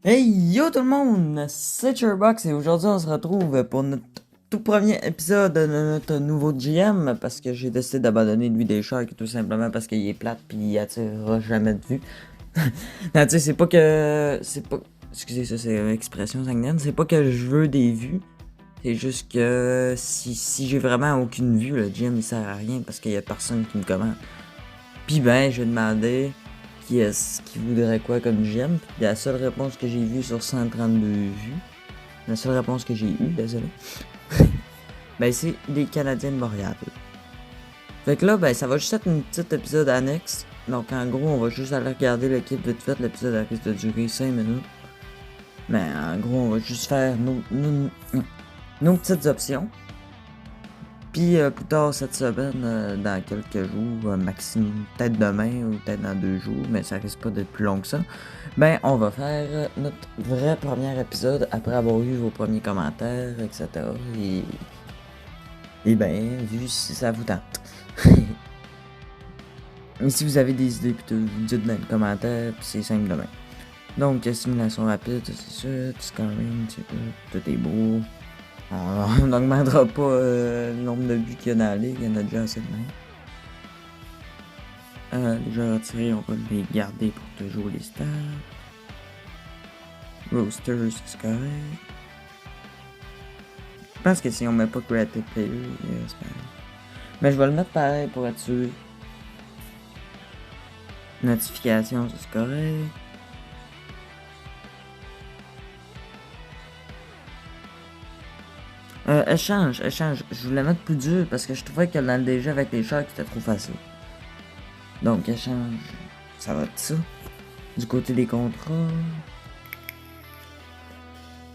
Hey yo tout le monde, c'est Cherbox et aujourd'hui on se retrouve pour notre tout premier épisode de notre nouveau GM parce que j'ai décidé d'abandonner lui des sharks tout simplement parce qu'il est plate puis il attirera jamais de vue. Non, tu sais, c'est pas. Excusez, ça c'est une expression sanguine, c'est pas que je veux des vues, c'est juste que si j'ai vraiment aucune vue, le GM il sert à rien parce qu'il y a personne qui me commente. Puis ben, je demandais qui est-ce qui voudrait quoi comme j'aime. Puis la seule réponse que j'ai vue sur 132 vues, la seule réponse que j'ai eue, désolé, ben c'est les Canadiens de Montréal. Fait que là, ben ça va juste être un petit épisode annexe. Donc en gros, on va juste aller regarder l'équipe vite fait. L'épisode risque de durer 5 minutes. Mais en gros, on va juste faire nos petites options. Puis plus tard cette semaine, dans quelques jours, maximum, peut-être demain ou peut-être dans 2 jours, mais ça risque pas d'être plus long que ça, ben on va faire notre vrai premier épisode après avoir eu vos premiers commentaires, etc. Et ben, vu si ça vous tente. Et si vous avez des idées, puis vous dites dans les commentaires, puis c'est simple demain. Donc, simulation rapide, c'est sûr, scoring, tout est beau. On n'augmentera pas le nombre de buts qu'il y a dans la ligue, il y en a déjà assez de même. Les joueurs retirés, on va les garder pour toujours les stats. Roasters, c'est correct. Je pense que si on met pas Creative Player, c'est correct. Mais je vais le mettre pareil pour être sûr. Notification, c'est correct. Échange. Je voulais mettre plus dur parce que je trouvais que dans le DG avec les sharks c'était trop facile. Donc échange, ça va être ça. Du côté des contrats.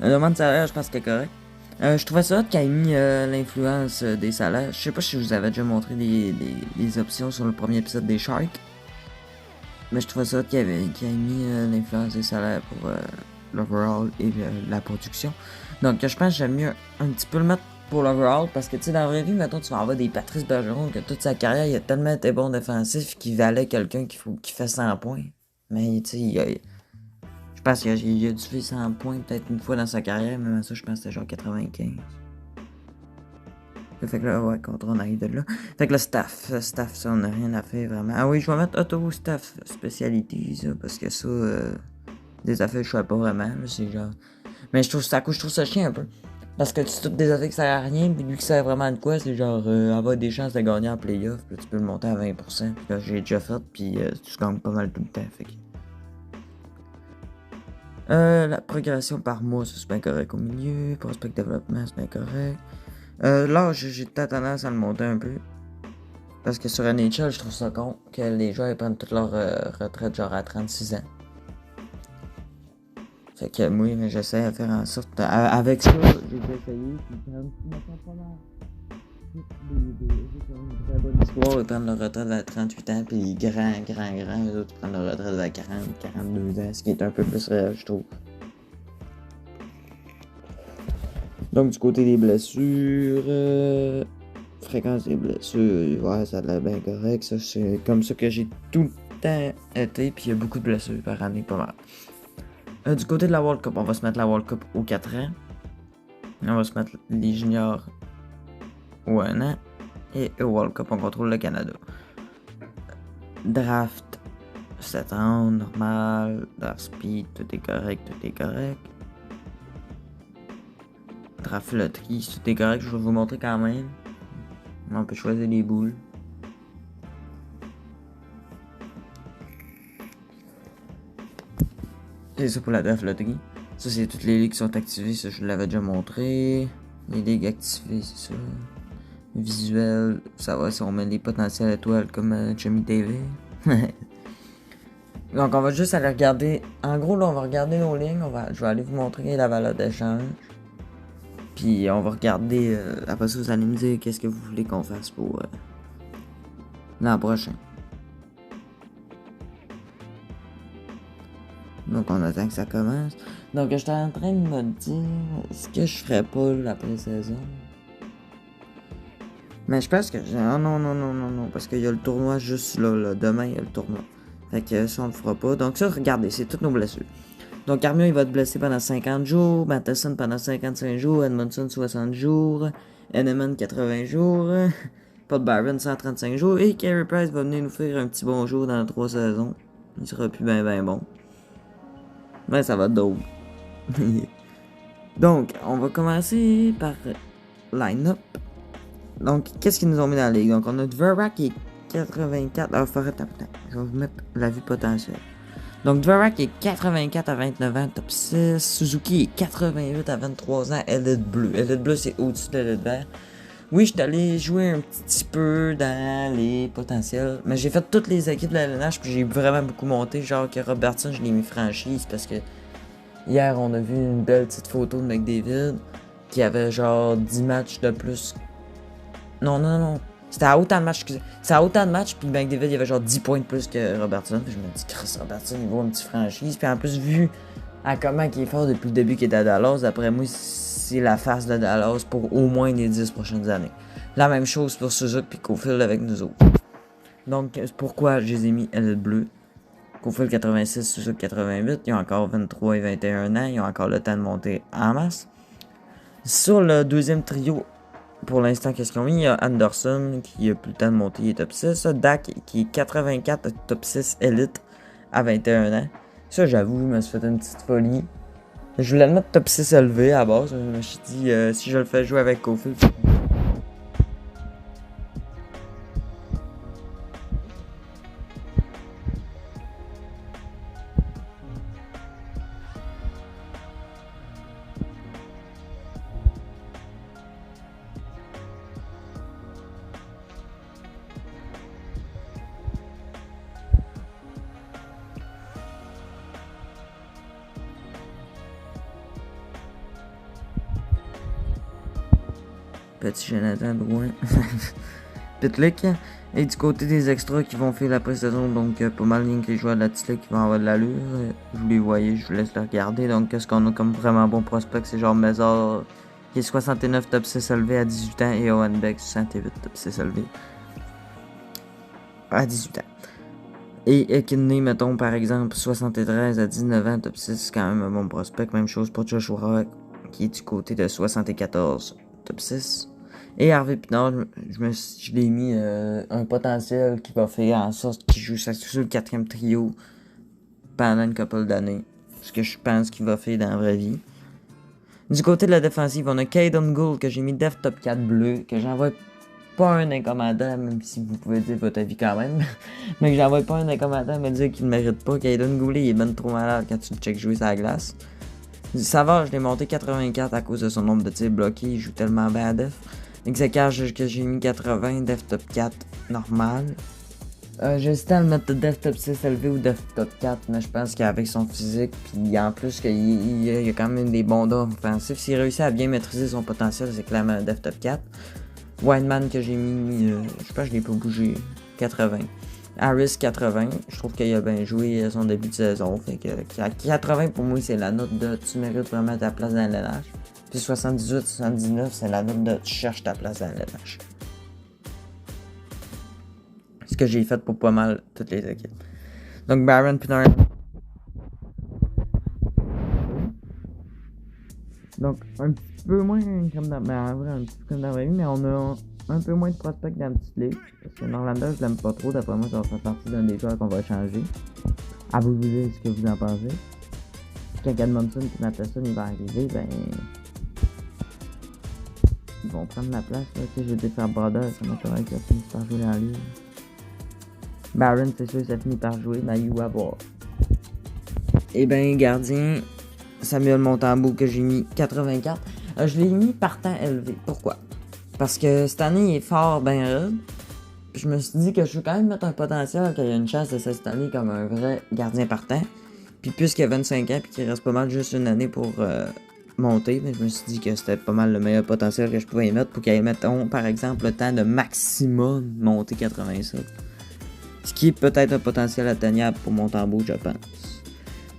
La demande de salaire, je pense que c'est correct. Je trouvais ça hot qu'il ait mis l'influence des salaires. Je sais pas si je vous avais déjà montré les options sur le premier épisode des Sharks. Mais je trouvais ça hot qu'il ait mis l'influence des salaires pour l'overall et la production. Donc je pense que j'aime mieux un petit peu le mettre pour l'overall parce que tu sais, dans la vraie vie, mettons, tu vas avoir des Patrice Bergeron que toute sa carrière, il a tellement été bon défensif qu'il valait quelqu'un qui fait 100 points. Mais tu sais, je pense qu'il a dû faire 100 points peut-être une fois dans sa carrière, mais ça, je pense que c'était genre 95. Fait que là, ouais, contre on arrive de là. Fait que le staff, ça, on n'a rien à faire vraiment. Ah oui, je vais mettre auto staff speciality, ça, parce que ça, des affaires, je sais pas vraiment, là, c'est genre. Mais je trouve ça chiant un peu. Parce que c'est toutes des affaires qui servent à rien, puis lui qui sert vraiment à de quoi, c'est genre avoir des chances de gagner en playoff, puis là, tu peux le monter à 20%. Puis là, j'ai déjà fait, puis tu gagnes pas mal tout le temps, fait que. La progression par mois, ça c'est bien correct au milieu. Prospect développement, c'est bien correct. Là, j'ai peut-être tendance à le monter un peu. Parce que sur NHL, je trouve ça con que les joueurs ils prennent toute leur retraite genre à 36 ans. Fait que moi, j'essaie de faire en sorte. Avec ça, j'ai déjà essayé. Puis quand ils me pas mal. Une très bonne histoire, ils prennent leur retraite à 38 ans. Puis les grands, les autres prennent leur retraite à 42 ans. Ce qui est un peu plus réel, je trouve. Donc, du côté des blessures, fréquence des blessures, ouais, ça a l'air bien correct. Ça, c'est comme ça que j'ai tout le temps été, puis il y a beaucoup de blessures par année, pas mal. Du côté de la World Cup, on va se mettre la World Cup aux 4 ans. On va se mettre les juniors au 1 an. Et au World Cup, on contrôle le Canada. Draft, 7 ans, normal. Draft speed, tout est correct, tout est correct. Draft loterie, tout est correct, je vais vous montrer quand même. On peut choisir les boules. C'est ça pour la draft loterie. Ça, c'est toutes les ligues qui sont activées. Ça, je vous l'avais déjà montré. Les ligues activées, c'est ça. Visuel, ça va si on met les potentiels étoiles comme Jimmy TV. Donc, on va juste aller regarder. En gros, là, on va regarder nos lignes. Je vais aller vous montrer la valeur d'échange. Puis, on va regarder. Après ça, vous allez me dire qu'est-ce que vous voulez qu'on fasse pour l'an prochain. Donc, on attend que ça commence. Donc, j'étais en train de me dire, est-ce que je ferais pas la pré-saison? Mais je pense que. Ah non, parce qu'il y a le tournoi juste là. Demain, il y a le tournoi. Fait que ça, on le fera pas. Donc, ça, regardez, c'est toutes nos blessures. Donc, Armia, il va être blessé pendant 50 jours. Matheson pendant 55 jours. Edmondson, 60 jours. Henneman, 80 jours. Paul Byron, 135 jours. Et Carey Price va venir nous faire un petit bonjour dans les 3 saisons. Il sera plus ben bon. Mais ça va être drôle. Donc, on va commencer par line-up. Donc, qu'est-ce qu'ils nous ont mis dans la ligue? Donc, on a Dvorak qui est 84. Ah, faut arrêter. Je vais vous mettre la vue potentielle. Donc, Dvorak est 84 à 29 ans, top 6. Suzuki est 88 à 23 ans, élite bleue. Élite bleue, c'est au-dessus de l'élite vert. Oui, je suis allé jouer un petit peu dans les potentiels. Mais j'ai fait toutes les équipes de la LNH, puis j'ai vraiment beaucoup monté. Genre que Robertson, je l'ai mis franchise parce que hier, on a vu une belle petite photo de McDavid qui avait genre 10 matchs de plus. Non. C'était à autant de matchs, excusez. C'était à autant de matchs, puis McDavid, il avait genre 10 points de plus que Robertson. Puis je me dis, Chris Robertson, il vaut une petite franchise. Puis en plus, vu à comment il est fort depuis le début qu'il est à Dallas, d'après moi, c'est la face de Dallas pour au moins les 10 prochaines années. La même chose pour Suzuki puis Cofield avec nous autres. Donc, pourquoi je les ai mis élite bleue? Cofield 86, Suzuki 88, ils ont encore 23 et 21 ans, ils ont encore le temps de monter en masse. Sur le deuxième trio, pour l'instant, qu'est-ce qu'ils ont mis? Il y a Anderson qui a plus le temps de monter, il est top 6. Dak qui est 84, top 6 élite à 21 ans. Ça, j'avoue, je me suis fait une petite folie. Je voulais le mettre top 6 élevé à base. Je me suis dit, si je le fais jouer avec Cofield. Petit Jonathan Drouin. Pitlick. Et du côté des extras qui vont faire la pré-saison, donc pas mal rien que les joueurs de la Tislick qui vont avoir de l'allure. Vous les voyez, je vous laisse les regarder. Donc qu'est-ce qu'on a comme vraiment bon prospect? C'est genre Mézard qui est 69 top 6 élevé à 18 ans et Owen Beck 68 top 6 élevé à 18 ans. Et Kidney, mettons par exemple 73 à 19 ans top 6, c'est quand même un bon prospect. Même chose pour Joshua Rock qui est du côté de 74 top 6. Et Harvey Pinard, je l'ai mis un potentiel qui va faire en sorte qu'il joue sur le 4e trio pendant une couple d'années. Ce que je pense qu'il va faire dans la vraie vie. Du côté de la défensive, on a Caden Gould que j'ai mis def top 4 bleu, que j'envoie pas un incommandant, même si vous pouvez dire votre avis quand même. Mais que j'envoie pas un incommandant me dire qu'il ne mérite pas. Caden Gould, il est ben trop malade quand tu le check jouer sur la glace. Du Savard, je l'ai monté 84 à cause de son nombre de tirs bloqués. Il joue tellement bien à def. Exekage que j'ai mis 80, def top 4 normal. J'hésitais à le mettre def top 6 élevé ou def top 4, mais je pense qu'avec son physique, puis en plus qu'il y a quand même des bons dons offensifs, s'il réussit à bien maîtriser son potentiel, c'est clairement un def top 4. Wineman que j'ai mis, je pense que je l'ai pas bougé, 80. Harris 80, je trouve qu'il a bien joué à son début de saison, fait que 80 pour moi c'est la note de tu mérites vraiment ta place dans l'LNH. Puis 78-79, c'est la note de tu cherches ta place dans l'LNH. Ce que j'ai fait pour pas mal toutes les équipes. Donc Baron Pinard. Donc un petit peu moins comme dans un petit peu comme dans la vie, mais on a un peu moins de prospects dans la petite ligue. Parce que Norlander, je l'aime pas trop, d'après moi ça va faire partie d'un des joueurs qu'on va changer. À vous de dire ce que vous en pensez. Quand Edmondson et Matheson il va arriver, ben ils vont prendre la place, là. Tu sais, je vais faire Brodeur, ça m'étonnerait qu'il finisse par jouer dans la ligue. Baron, c'est sûr, ça finit par jouer, mais you à voir. Et ben, gardien, Samuel Montembeault que j'ai mis 84. Je l'ai mis partant élevé. Pourquoi? Parce que cette année, il est fort, ben raide. Puis je me suis dit que je veux quand même mettre un potentiel qu'il y a une chance de cette année comme un vrai gardien partant. Puis puisqu'il a 25 ans, puis qu'il reste pas mal juste une année pour monter, mais je me suis dit que c'était pas mal le meilleur potentiel que je pouvais y mettre pour qu'il mette, par exemple, le temps de maximum monter 87. Ce qui est peut-être un potentiel atteignable pour Montembeault, je pense.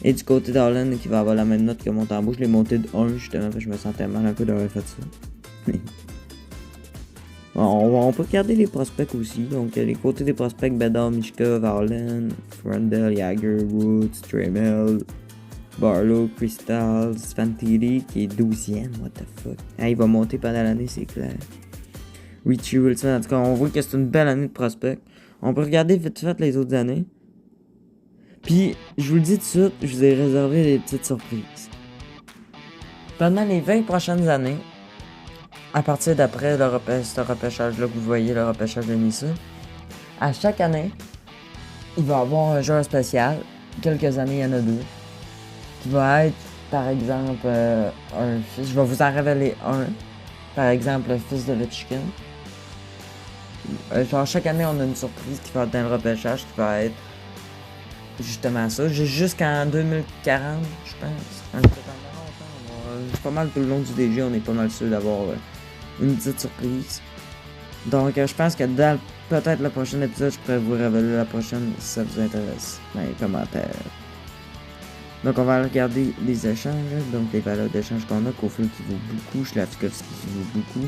Et du côté d'Arlen, qui va avoir la même note que Montembeault, je l'ai monté de 1 justement, parce que je me sentais mal un peu d'avoir fait ça. On peut regarder les prospects aussi. Donc, les côtés des prospects, Bedard, Michkov, Arlen, Frandel, Jagger, Woods, Trammell, Barlow, Crystals, Fantilli qui est 12e, what the fuck. Ah, il va monter pendant l'année, c'est clair. Richie Wilson, en tout cas, on voit que c'est une belle année de prospect. On peut regarder vite fait les autres années. Puis, je vous le dis tout de suite, je vous ai réservé des petites surprises. Pendant les 20 prochaines années, à partir d'après ce repêchage-là que vous voyez, le repêchage de Nissa, à chaque année, il va y avoir un joueur spécial. Quelques années, il y en a deux. Qui va être, par exemple, un fils. Je vais vous en révéler un. Par exemple, le fils de Ovechkin. Genre, chaque année, on a une surprise qui va être dans le repêchage qui va être justement ça. Jusqu'en 2040, je pense. Pas mal tout le long du DG, on est pas mal sûr d'avoir une petite surprise. Donc, je pense que dans peut-être le prochain épisode, je pourrais vous révéler la prochaine si ça vous intéresse dans les commentaires. Donc, on va aller regarder les échanges. Donc, les valeurs d'échange qu'on a. Caulfield qui vaut beaucoup. Slavkovski qui vaut beaucoup.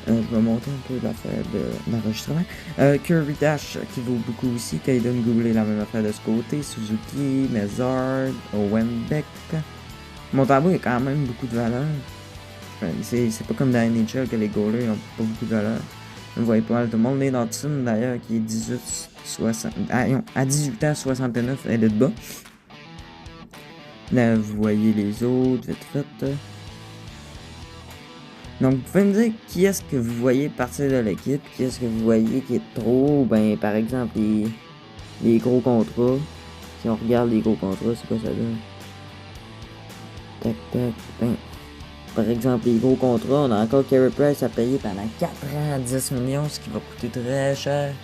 Je vais monter un peu l'affaire d'enregistrement. Kirby Dash qui vaut beaucoup aussi. Kaiden Goulet, la même affaire de ce côté. Suzuki, Mézard, Owenbeck. Mon tableau a quand même beaucoup de valeur. C'est pas comme dans la NHL que les goalers n'ont pas beaucoup de valeur. Vous voyez pas mal tout le monde. Nate Hudson d'ailleurs qui est à 18 ans 69, elle est de bas. Là vous voyez les autres vite fait. Donc vous pouvez me dire qui est-ce que vous voyez partir de l'équipe, qui est-ce que vous voyez qui est trop, ben par exemple les gros contrats. Si on regarde les gros contrats, c'est quoi ça donne? Tac tac, ben. Par exemple, les gros contrats, on a encore Carey Price à payer pendant 4 ans à 10 millions, ce qui va coûter très cher.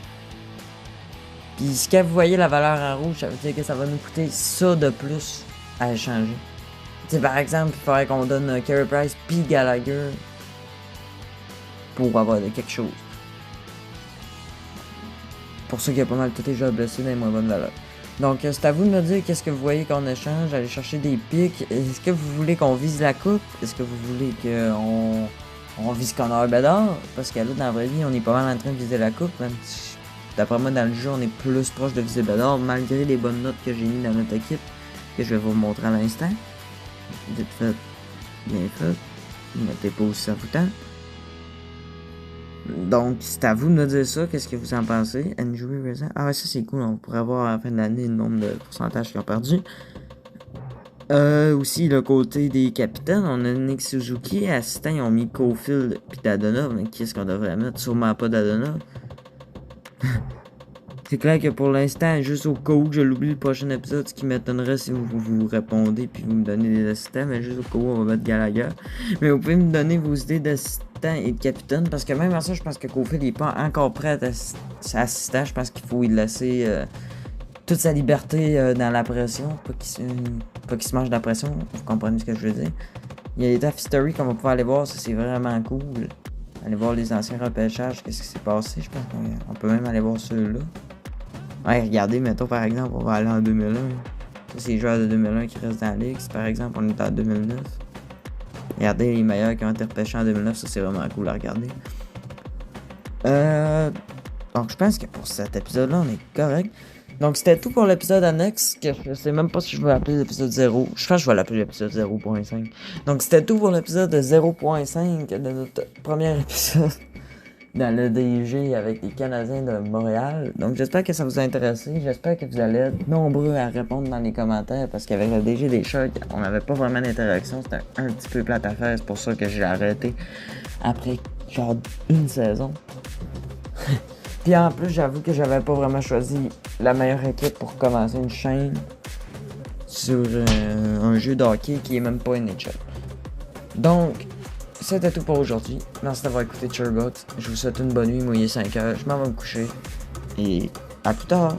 Puis, si vous voyez la valeur en rouge, ça veut dire que ça va nous coûter ça de plus à échanger. T'sais, par exemple, il faudrait qu'on donne Carey Price puis Gallagher pour avoir quelque chose. Pour ceux qui ont pas mal tous les joueurs blessés dans les moins bonnes valeurs. Donc, c'est à vous de me dire qu'est-ce que vous voyez qu'on échange, aller chercher des pics. Est-ce que vous voulez qu'on vise la coupe? Est-ce que vous voulez qu'on vise Connor Bedard? Parce que là, dans la vraie vie, on est pas mal en train de viser la coupe. Même si, d'après moi, dans le jeu, on est plus proche de viser Bedard, malgré les bonnes notes que j'ai mis dans notre équipe, que je vais vous montrer à l'instant. Vite fait, bien fait. Mettez pas aussi ça vous tente. Donc, c'est à vous de me dire ça. Qu'est-ce que vous en pensez? Injury Reserve. Ah ouais, ça c'est cool. On pourrait avoir à la fin de l'année le nombre de pourcentages qui ont perdu. Aussi, le côté des capitaines, on a Nick Suzuki. Assistant, ils ont mis Caulfield puis Dadonov. Mais qui est-ce qu'on devrait mettre? Sûrement pas Dadonov. C'est clair que pour l'instant, juste au cas où je l'oublie le prochain épisode, ce qui m'étonnerait si vous répondez puis vous me donnez des assistants, mais juste au cas où on va mettre Gallagher. Mais vous pouvez me donner vos idées d'assistants et de capitaine, parce que même à ça, je pense que Caulfield n'est pas encore prêt à être assistant. Je pense qu'il faut lui laisser toute sa liberté dans la pression, pas qu'il se mange de la pression, vous comprenez ce que je veux dire. Il y a les Daft History qu'on va pouvoir aller voir, ça c'est vraiment cool. Aller voir les anciens repêchages, qu'est-ce qui s'est passé, je pense qu'on peut même aller voir ceux-là. Ouais, regardez, mettons par exemple, on va aller en 2001. Ça, c'est les joueurs de 2001 qui restent dans la ligue. Si par exemple, on est en 2009. Regardez les meilleurs qui ont été repêchés en 2009, ça c'est vraiment cool à regarder. Donc je pense que pour cet épisode-là, on est correct. Donc c'était tout pour l'épisode annexe, que je sais même pas si je vais l'appeler l'épisode 0. Je pense que je vais l'appeler l'épisode 0.5. Donc c'était tout pour l'épisode 0.5 de notre premier épisode dans le DG avec les Canadiens de Montréal. Donc j'espère que ça vous a intéressé. J'espère que vous allez être nombreux à répondre dans les commentaires, parce qu'avec le DG des Sharks, on n'avait pas vraiment d'interaction. C'était un petit peu plate à faire. C'est pour ça que j'ai arrêté après genre une saison. Puis en plus, j'avoue que j'avais pas vraiment choisi la meilleure équipe pour commencer une chaîne sur un jeu de hockey qui est même pas NHL. Donc, c'était tout pour aujourd'hui. Merci d'avoir écouté Turbot. Je vous souhaite une bonne nuit, mouillé 5 heures. Je m'en vais me coucher. Et à plus tard.